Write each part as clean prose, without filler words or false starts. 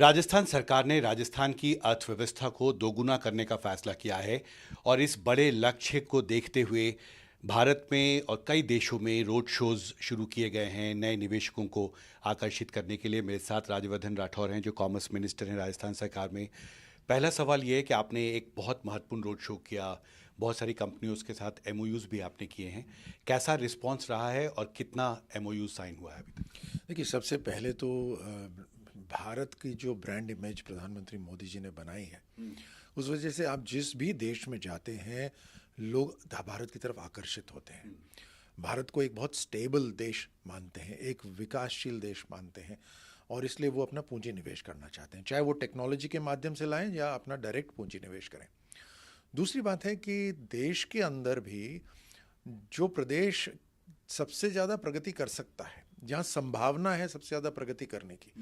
राजस्थान सरकार ने राजस्थान की अर्थव्यवस्था को दोगुना करने का फैसला किया है और इस बड़े लक्ष्य को देखते हुए भारत में और कई देशों में रोड शोज शुरू किए गए हैं नए निवेशकों को आकर्षित करने के लिए। मेरे साथ राज्यवर्धन राठौर हैं जो कॉमर्स मिनिस्टर हैं राजस्थान सरकार में। पहला सवाल ये है कि आपने एक बहुत महत्वपूर्ण रोड शो किया, बहुत सारी कंपनियों के साथ एमओयूज भी आपने किए हैं। कैसा रिस्पॉन्स रहा है और कितना एमओयू साइन हुआ है अभी तक? देखिए, सबसे पहले तो भारत की जो ब्रांड इमेज प्रधानमंत्री मोदी जी ने बनाई है, उस वजह से आप जिस भी देश में जाते हैं लोग भारत की तरफ आकर्षित होते हैं। भारत को एक बहुत स्टेबल देश मानते हैं, एक विकासशील देश मानते हैं, और इसलिए वो अपना पूंजी निवेश करना चाहते हैं, चाहे वो टेक्नोलॉजी के माध्यम से लाएं या अपना डायरेक्ट पूंजी निवेश करें। दूसरी बात है कि देश के अंदर भी जो प्रदेश सबसे ज़्यादा प्रगति कर सकता है, जहाँ संभावना है सबसे ज़्यादा प्रगति करने की,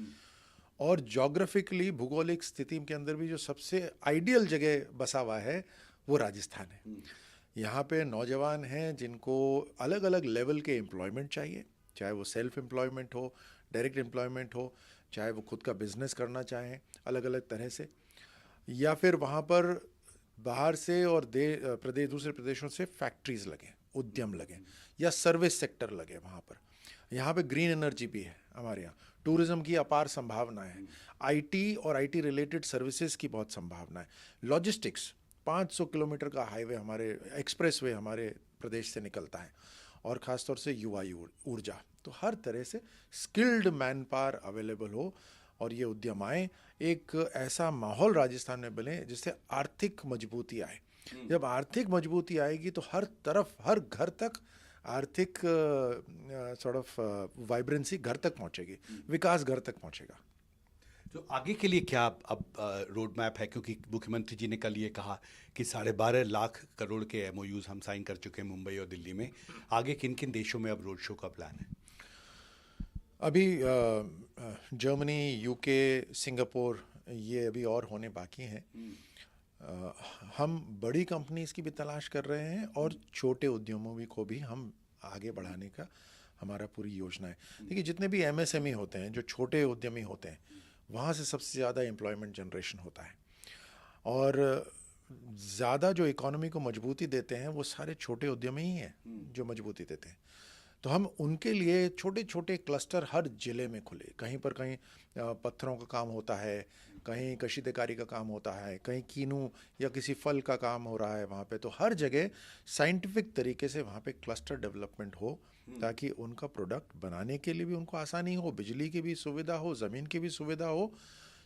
और जोग्राफिकली भूगोलिक स्थिति के अंदर भी जो सबसे आइडियल जगह बसा हुआ है वो राजस्थान है। यहाँ पे नौजवान हैं जिनको अलग अलग लेवल के एम्प्लॉयमेंट चाहिए, चाहे वो सेल्फ एम्प्लॉयमेंट हो, डायरेक्ट एम्प्लॉयमेंट हो, चाहे वो खुद का बिजनेस करना चाहें अलग अलग तरह से, या फिर वहाँ पर बाहर से और दूसरे प्रदेशों से फैक्ट्रीज लगें, उद्यम लगें, या सर्विस सेक्टर लगे वहाँ पर। यहाँ पे ग्रीन एनर्जी भी है हमारे यहाँ, टूरिज्म की अपार संभावना है, आईटी और आईटी रिलेटेड सर्विसेज की बहुत संभावना है, लॉजिस्टिक्स, 500 किलोमीटर का हाईवे हमारे एक्सप्रेसवे हमारे प्रदेश से निकलता है, और ख़ासतौर से युवा ऊर्जा। तो हर तरह से स्किल्ड मैन पावर अवेलेबल हो और ये उद्यम आए, एक ऐसा माहौल राजस्थान में बने जिससे आर्थिक मजबूती आए। जब आर्थिक मजबूती आएगी तो हर तरफ, हर घर तक आर्थिक सॉर्ट ऑफ वाइब्रेंसी घर तक पहुंचेगी, विकास घर तक पहुंचेगा। तो आगे के लिए क्या अब रोड मैप है, क्योंकि मुख्यमंत्री जी ने कल ये कहा कि 12.5 लाख करोड़ के एमओयूज हम साइन कर चुके हैं मुंबई और दिल्ली में। आगे किन किन देशों में अब रोड शो का प्लान है? अभी जर्मनी, यूके, सिंगापुर, ये अभी और होने बाकी हैं। हम बड़ी कंपनीज की भी तलाश कर रहे हैं और छोटे उद्यमों को भी हम आगे बढ़ाने का हमारा पूरी योजना है। देखिए, जितने भी एमएसएमई होते हैं, जो छोटे उद्यमी होते हैं, वहाँ से सबसे ज़्यादा एम्प्लॉयमेंट जनरेशन होता है, और ज़्यादा जो इकोनॉमी को मजबूती देते हैं वो सारे छोटे उद्यमी ही हैं जो मजबूती देते हैं। तो हम उनके लिए छोटे छोटे क्लस्टर हर ज़िले में खुले, कहीं पर कहीं पत्थरों का काम होता है, कहीं कशीदाकारी का काम होता है, कहीं कीनू या किसी फल का काम हो रहा है वहाँ पे। तो हर जगह साइंटिफिक तरीके से वहाँ पे क्लस्टर डेवलपमेंट हो, ताकि उनका प्रोडक्ट बनाने के लिए भी उनको आसानी हो, बिजली की भी सुविधा हो, ज़मीन की भी सुविधा हो,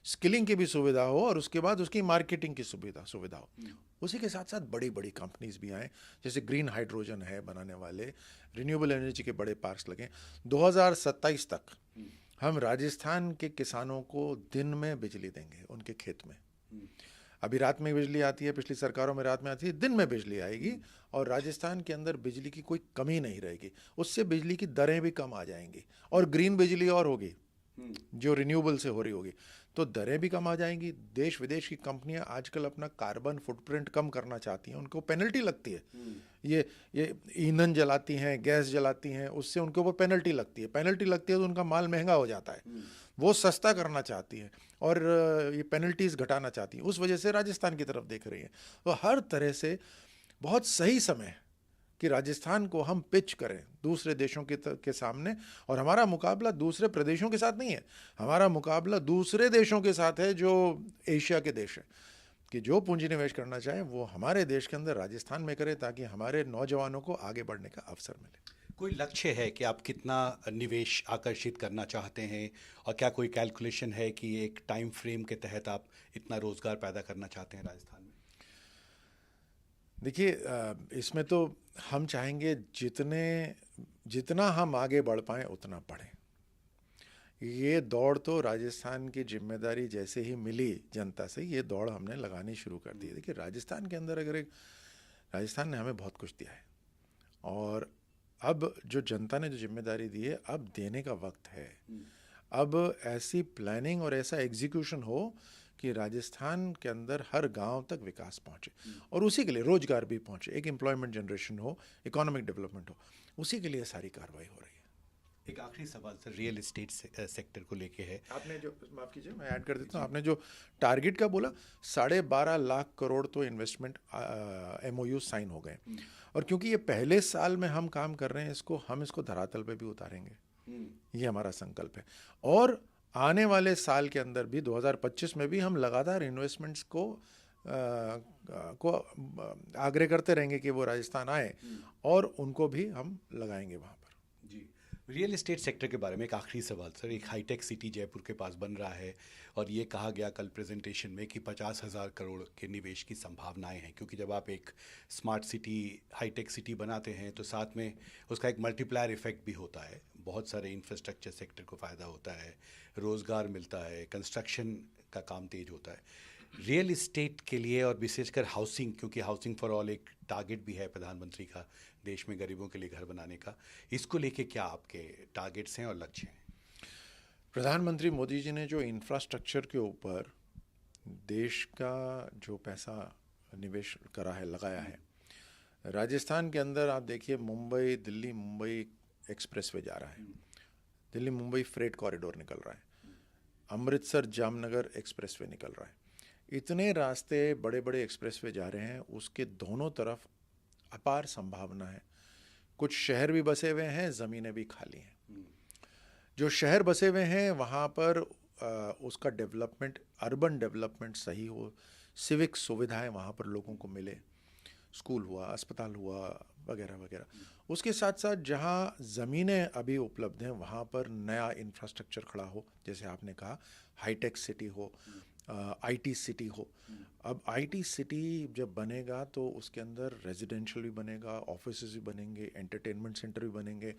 स्किलिंग की भी सुविधा हो, और उसके बाद उसकी मार्केटिंग की सुविधा हो। उसी के साथ साथ बड़ी बड़ी कंपनीज भी आएँ, जैसे ग्रीन हाइड्रोजन है बनाने वाले, रिन्यूएबल एनर्जी के बड़े पार्क्स लगें। 2027 तक हम राजस्थान के किसानों को दिन में बिजली देंगे उनके खेत में। अभी रात में बिजली आती है, पिछली सरकारों में रात में आती है, दिन में बिजली आएगी, और राजस्थान के अंदर बिजली की कोई कमी नहीं रहेगी। उससे बिजली की दरें भी कम आ जाएंगी, और ग्रीन बिजली और होगी जो रिन्यूएबल से हो रही होगी, तो दरें भी कम आ जाएंगी। देश विदेश की कंपनियां आजकल अपना कार्बन फुटप्रिंट कम करना चाहती हैं, उनको पेनल्टी लगती है। ये ईंधन जलाती हैं, गैस जलाती हैं, उससे उनके ऊपर पेनल्टी लगती है। तो उनका माल महंगा हो जाता है, वो सस्ता करना चाहती है, और ये पेनल्टीज घटाना चाहती हैं। उस वजह से राजस्थान की तरफ देख रही हैं। तो हर तरह से बहुत सही समय है कि राजस्थान को हम पिच करें दूसरे देशों के सामने, और हमारा मुकाबला दूसरे प्रदेशों के साथ नहीं है, हमारा मुकाबला दूसरे देशों के साथ है जो एशिया के देश हैं, कि जो पूंजी निवेश करना चाहें वो हमारे देश के अंदर राजस्थान में करें, ताकि हमारे नौजवानों को आगे बढ़ने का अवसर मिले। कोई लक्ष्य है कि आप कितना निवेश आकर्षित करना चाहते हैं, और क्या कोई कैलकुलेशन है कि एक टाइम फ्रेम के तहत आप इतना रोजगार पैदा करना चाहते हैं राजस्थान में? देखिए, इसमें तो हम चाहेंगे जितना हम आगे बढ़ पाएँ उतना बढ़ें। ये दौड़ तो राजस्थान की जिम्मेदारी जैसे ही मिली जनता से, ये दौड़ हमने लगानी शुरू कर दी है। देखिए, राजस्थान के अंदर राजस्थान ने हमें बहुत कुछ दिया है, और अब जो जनता ने जो जिम्मेदारी दी है, अब देने का वक्त है। अब ऐसी प्लानिंग और ऐसा एग्जीक्यूशन हो कि राजस्थान के अंदर हर गांव तक विकास पहुंचे, और उसी के लिए रोजगार भी पहुंचे, एक एम्प्लॉयमेंट जनरेशन हो, इकोनॉमिक डेवलपमेंट हो, उसी के लिए सारी कार्रवाई हो रही है। एक आखिरी सवाल सर, रियल एस्टेट सेक्टर को लेके है। आपने जो, माफ़ कीजिए मैं ऐड कर देता हूँ, आपने जो टारगेट का बोला, 12.5 लाख करोड़ तो इन्वेस्टमेंट MOU साइन हो गए। और क्योंकि ये पहले साल में हम काम कर रहे हैं, हम इसको धरातल पे भी उतारेंगे, ये हमारा संकल्प है। और आने वाले साल के अंदर भी 2025 में भी हम लगातार इन्वेस्टमेंट्स को आग्रह करते रहेंगे कि वो राजस्थान आए, और उनको भी हम लगाएंगे वहाँ पर। जी, रियल एस्टेट सेक्टर के बारे में एक आखिरी सवाल सर। एक हाईटेक सिटी जयपुर के पास बन रहा है और ये कहा गया कल प्रेजेंटेशन में कि 50,000 करोड़ के निवेश की संभावनाएं हैं, क्योंकि जब आप एक स्मार्ट सिटी, हाईटेक सिटी बनाते हैं तो साथ में उसका एक मल्टीप्लायर इफेक्ट भी होता है। बहुत सारे इंफ्रास्ट्रक्चर सेक्टर को फ़ायदा होता है, रोज़गार मिलता है, कंस्ट्रक्शन का काम तेज होता है। रियल इस्टेट के लिए और विशेषकर हाउसिंग, क्योंकि हाउसिंग फॉर ऑल एक टारगेट भी है प्रधानमंत्री का, देश में गरीबों के लिए घर बनाने का, इसको लेके क्या आपके टारगेट्स हैं और लक्ष्य हैं? प्रधानमंत्री मोदी जी ने जो इंफ्रास्ट्रक्चर के ऊपर देश का जो पैसा निवेश करा है, लगाया है, राजस्थान के अंदर आप देखिए, मुंबई दिल्ली मुंबई एक्सप्रेसवे जा रहा है, दिल्ली मुंबई फ्रेट कॉरिडोर निकल रहा है, अमृतसर जामनगर एक्सप्रेसवे निकल रहा है। इतने रास्ते बड़े बड़े एक्सप्रेसवे जा रहे हैं, उसके दोनों तरफ अपार संभावना है। कुछ शहर भी बसे हुए हैं, ज़मीनें भी खाली हैं। जो शहर बसे हुए हैं वहाँ पर उसका डेवलपमेंट, अर्बन डेवलपमेंट सही हो, सिविक सुविधाएं वहाँ पर लोगों को मिले, स्कूल हुआ, अस्पताल हुआ, वगैरह वगैरह। उसके साथ साथ जहाँ ज़मीनें अभी उपलब्ध हैं वहाँ पर नया इंफ्रास्ट्रक्चर खड़ा हो, जैसे आपने कहा हाईटेक सिटी हो, IT सिटी हो। अब IT सिटी जब बनेगा तो उसके अंदर रेजिडेंशियल भी बनेगा, ऑफिसेज भी बनेंगे, एंटरटेनमेंट सेंटर भी बनेंगे,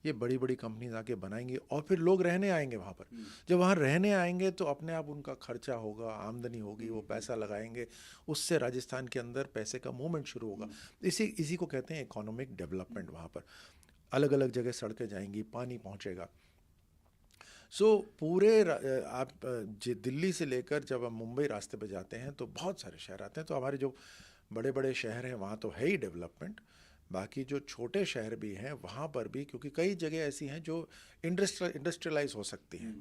ये बड़ी बड़ी कंपनीज आके बनाएंगी और फिर लोग रहने आएंगे वहाँ पर। जब वहाँ रहने आएंगे तो अपने आप उनका खर्चा होगा, आमदनी होगी, वो पैसा लगाएंगे, उससे राजस्थान के अंदर पैसे का मूवमेंट शुरू होगा। इसी को कहते हैं इकोनॉमिक डेवलपमेंट। वहाँ पर अलग अलग जगह सड़कें जाएंगी, पानी पहुँचेगा। पूरे आप दिल्ली से लेकर जब हम मुंबई रास्ते पे जाते हैं तो बहुत सारे शहर आते हैं। तो हमारे जो बड़े बड़े शहर हैं वहाँ तो है ही डेवलपमेंट, बाकी जो छोटे शहर भी हैं वहाँ पर भी, क्योंकि कई जगह ऐसी हैं जो इंडस्ट्रियलाइज हो सकती हैं,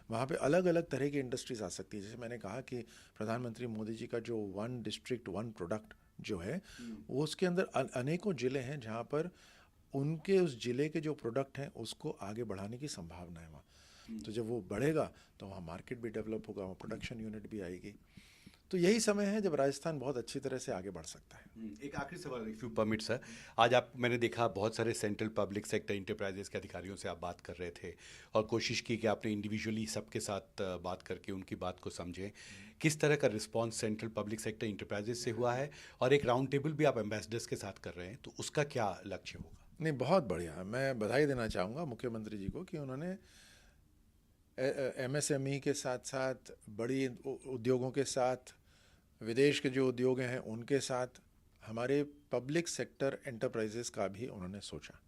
वहाँ पे अलग अलग तरह की इंडस्ट्रीज आ सकती है। जैसे मैंने कहा कि प्रधानमंत्री मोदी जी का जो 1 डिस्ट्रिक्ट 1 प्रोडक्ट जो है, वो उसके अंदर अनेकों ज़िले हैं जहाँ पर उनके उस ज़िले के जो प्रोडक्ट हैं उसको आगे बढ़ाने की संभावना है वहाँ। तो जब वो बढ़ेगा तो वहाँ मार्केट भी डेवलप होगा, वहाँ प्रोडक्शन यूनिट भी आएगी। तो यही समय है जब राजस्थान बहुत अच्छी तरह से आगे बढ़ सकता है। एक आखिरी सवाल, इफ़ यू परमिट सर। आज मैंने देखा बहुत सारे सेंट्रल पब्लिक सेक्टर इंटरप्राइजेस के अधिकारियों से आप बात कर रहे थे और कोशिश की कि आपने इंडिविजुअली सबके साथ बात करके उनकी बात को समझें। किस तरह का response central public sector enterprises से हुआ है, और एक राउंड टेबल भी आप एम्बेसडर्स के साथ कर रहे हैं, तो उसका क्या लक्ष्य होगा? नहीं, बहुत बढ़िया। मैं बधाई देना चाहूँगा मुख्यमंत्री जी को कि उन्होंने MSME के साथ साथ बड़ी उद्योगों के साथ, विदेश के जो उद्योग हैं उनके साथ, हमारे पब्लिक सेक्टर एंटरप्राइजेस का भी उन्होंने सोचा।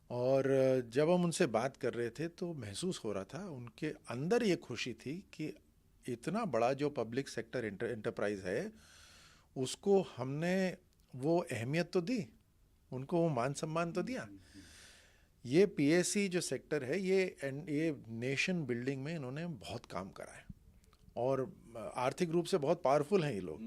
और जब हम उनसे बात कर रहे थे तो महसूस हो रहा था उनके अंदर ये खुशी थी कि इतना बड़ा जो पब्लिक सेक्टर एंटरप्राइज है उसको हमने वो अहमियत तो दी, उनको वो मान सम्मान तो दिया। ये PSE जो सेक्टर है, ये नेशन बिल्डिंग में इन्होंने बहुत काम करा है और आर्थिक रूप से बहुत पावरफुल हैं ये लोग।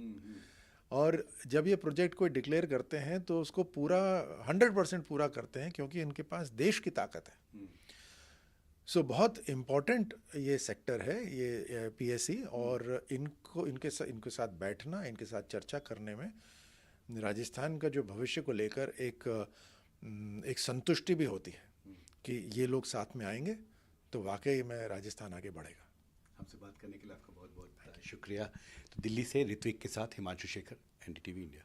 और जब ये प्रोजेक्ट कोई डिक्लेयर करते हैं तो उसको पूरा 100% पूरा करते हैं, क्योंकि इनके पास देश की ताकत है। बहुत इम्पोर्टेंट ये सेक्टर है, ये PSE। और इनके साथ बैठना, इनके साथ चर्चा करने में राजस्थान का जो भविष्य को लेकर एक संतुष्टि भी होती है कि ये लोग साथ में आएंगे तो वाकई में राजस्थान आगे बढ़ेगा। हमसे बात करने के लिए आपका बहुत बहुत शुक्रिया। तो दिल्ली से ऋत्विक के साथ हिमांशु शेखर, NDTV इंडिया।